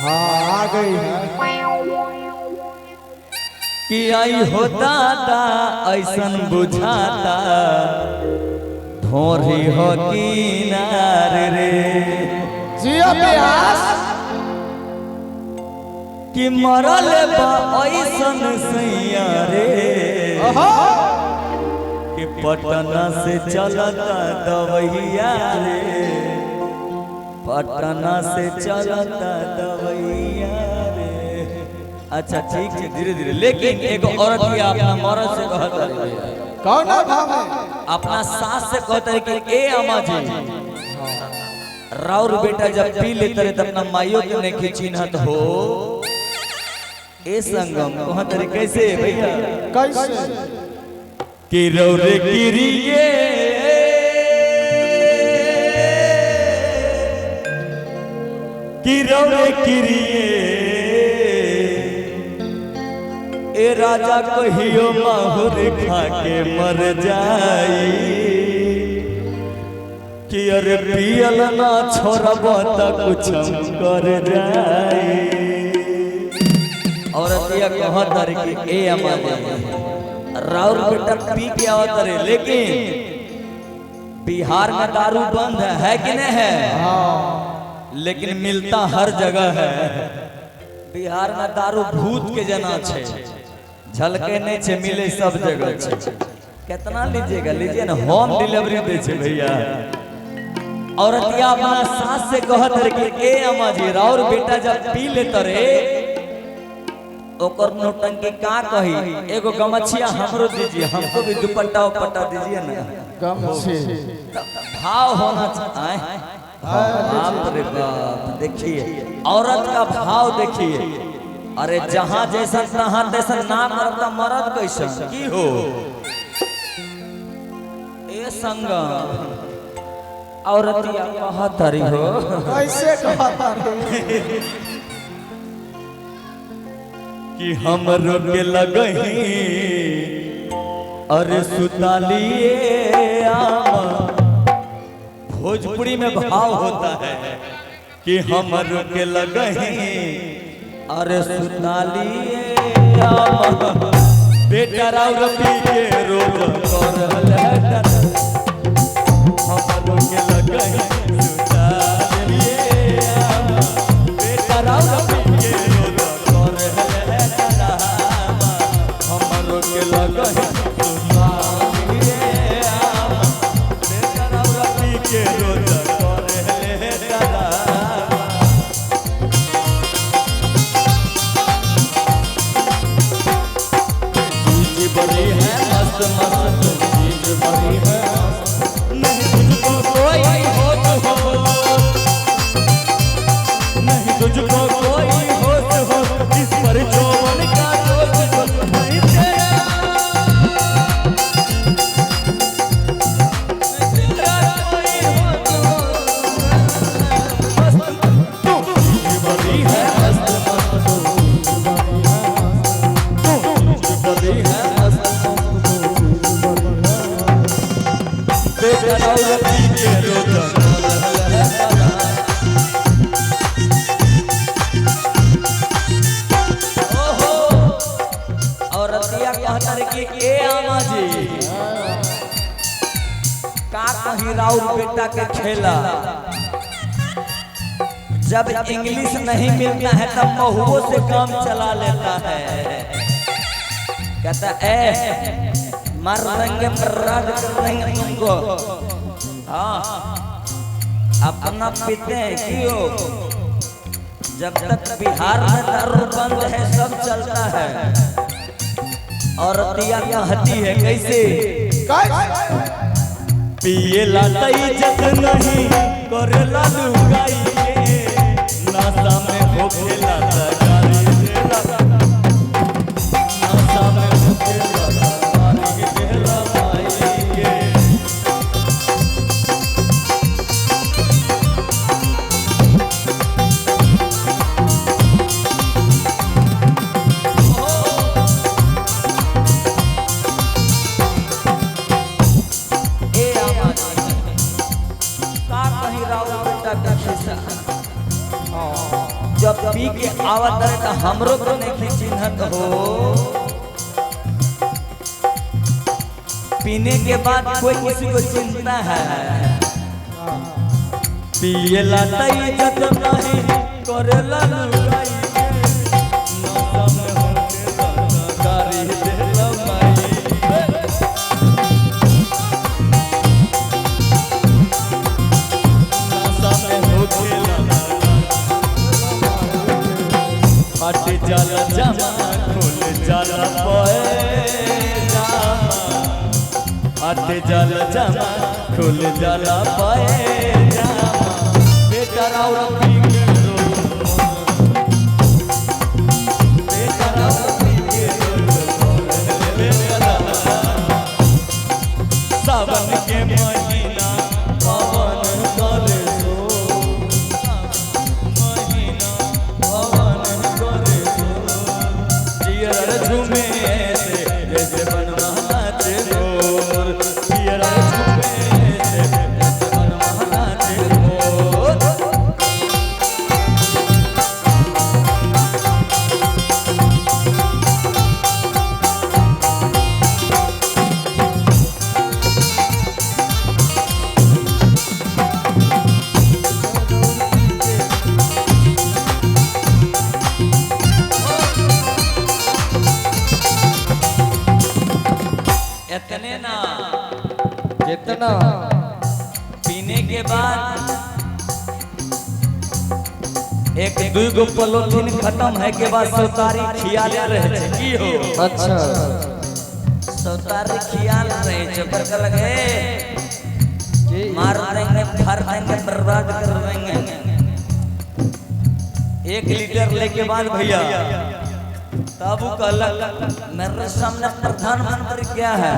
हाँ आ गई है कि आई होता ऐसन बुझाता धोरी हो किनार रे जियो प्यास कि मरल बा ऐसन सैया रे कि पटना से चलता दवैया रे पटना से चलता दवैया रे। अच्छा ठीक है धीरे धीरे लेकिन एगो औरत भी अपना मर्द से कहता है कौन भाव है अपना सास से कहता है कि ए अम्मा जी राउर बेटा जब पी लेते रहे तब अपना माइयों के नहीं खिचिन्हत हो ए संगम कहाँ तरी कैसे भैया कैसे कि रौरे किरिए कि रौरे किरिए ए राजा कहियो माहुर खा के मर जाई कि अरे पियल ना छोड़ब त कुछ कर जाई। औरतिया कहत रे कि ए अम्मा राउर बेटा पी के आवत रे लेकिन बिहार में दारू बंद है कि नहीं है? लेकिन मिलता हर जगह है। बिहार में दारू भूत के जना छे झलके नहीं छे मिले सब जगह छे। कितना लीजिएगा लीजिए ना होम डिलीवरी दे छे भैया। औरतिया अपना सास से कहत रे कि ए अम्मा जी राउर बेटा जब पी लेत रे ओकर नौटंकी का कही एगो गमछिया हमरो दीजिए हमको भी दुपट्टा उपट्टा दीजिए ना गमछी भाव होना चाहिए। बाप रे बाप देखिए औरत का भाव देखिए। अरे जहाँ जैसा तहाँ तैसा ना करता मर्द कैसा की हो ए संगम औरतिया कहत रही हो कैसे कहता रे कि हम रोके लगही अरे सुतालिए आमा। भोजपुरी में भाव होता है कि हम रोके लगही अरे सुतालिए आमा। बेटा राउर पी के रोज करल है हम रोके लगही सुतालिए आमा। बेटा राउर पी के रोज बड़ी है मस्त मस्त चीज बड़ी है नहीं तुझको कोई होश हो नहीं तुझको कोई होश हो इस पर जौवन का दोष हो नहीं तेरा कोई होश हो चीज बड़ी है मस्त मस्त बड़ी है राउर बेटा के खेला जब इंग्लिश नहीं मिलता है तब महुओं से काम चला लेता है। कहता ए मर देंगे मर्राद कर देंगे तुमको। हाँ अपना पीते हैं क्यों जब तक बिहार में दारू बंद है सब चलता है। और दिया कहती है कैसे पिए लाता इज्जत नहीं करेला लुगाई के नशा में होखेला गाड़ी देला नशा में होखेला गाड़ी देला भाई के। जब पी के आवत रहे तो हमरो को नहीं चिन्हत हो। पीने के बाद कोई किसी को चिंता है, पिए लाता इज्जत नहीं करेला लुगाई के, नशा में होके गारी देला माई। नशा में होके हट जाला जमा खुल जाला पैजामा, हट जाला जमा खुल जाला पैजामा। बेटा राव पी के बेटा राव पी के सावन के महीना पवन करे सो, महीना पवन करे सो, जियर झूमे से जैसे बनवा नाचे मोर, जियर झूमे से जैसे बनवा नाचे मोर। इतने ना, कितना पीने के बाद एक दुई गो पॉलिथीन खत्म है के बाद सौतारी खियाले रहे छे की हो। अच्छा सौतारी खियाल रहे छे पर कर लगे मार देंगे फाड़ देंगे बर्बाद कर देंगे। 1 लीटर लेके बाद भैया तब वो कहलक मेरे सामने प्रधानमंत्री क्या है,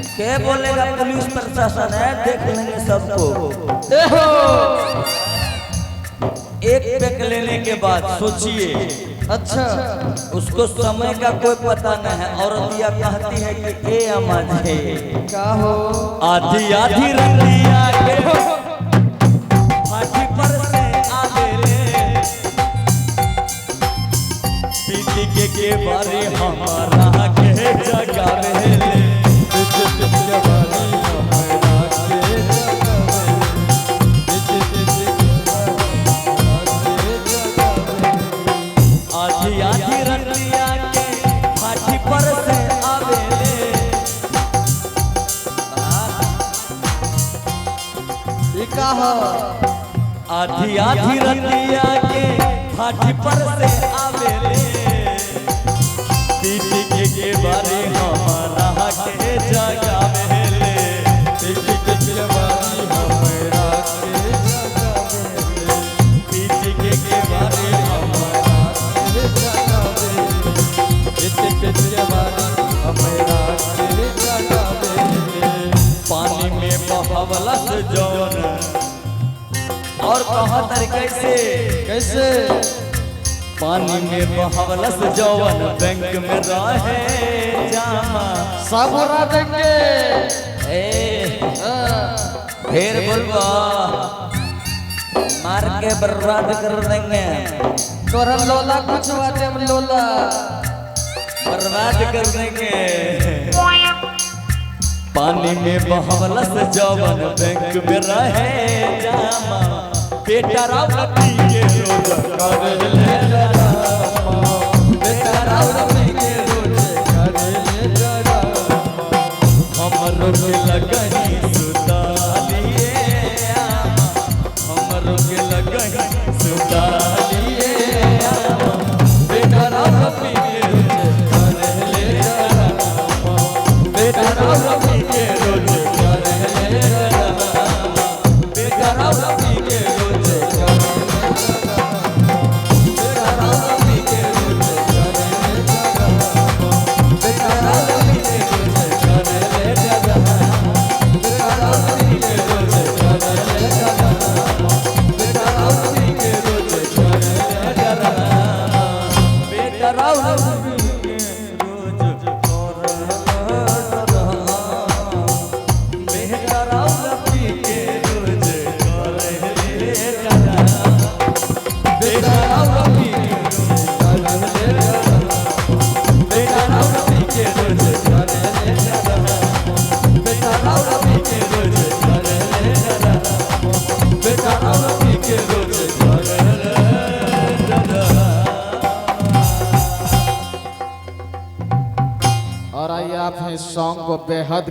क्या बोलेगा पुलिस प्रशासन है देख लेंगे सबको। एक पैक लेने के बाद सोचिए, अच्छा उसको समय का कोई पता नहीं है। औरत यह कहती है कि ए अमन है का हो आधी आधी रंगिया के फाटी पर से आवेले, पीटी के बारे हमारा के जगा रहेले, आधी आधी रंगिया के फाटी पर से आवेले। का हो आधी आधी रंगिया के फाटी पर से आवेले, पीटी के बारे हमारा के जगा रहेले, पीटी के बारे हमारा के जगा रहेले, पीटी के बारे हमारा के जगा रहेले, पीटी के बारे हमारा के जगा रहेले। पानी में बहावला से जौन और कहा तरीके से कैसे पानी में बहावला से जौन बैंक में रहे जामा। सबरा देंगे ए फिर बोलबा मार के बर्बाद कर देंगे, तोरा लोला कुछ बात हम लोला बर्बाद कर देंगे। पानी में बहावला से जौन बैंक में रहे जामा, बेटा राव पी के रोज कर ले डरामा, बेटा राव पी के रोज कर ले डरामा। हमरो के लगनी सुतालिए आमा, हमरो के लगनी सुतालिए आमा, बेटा राव पी के रोज कर ले डरामा, बेटा राव पी के रोज कर ले डरामा, बेटा राव पी के रोज कर ले डरामा, बेटा राव पी के रोज कर ले डरामा, बेटा राव पी के रोज कर ले डरामा, बेटा राव पी के रोज कर ले डरामा, बेटा राव पी के रोज कर ले डरामा, बेटा राव पी के रोज कर बेटा राव पी के रोज कर ले डरामा, बेटा राव आप हैं इस सॉन्ग को बेहद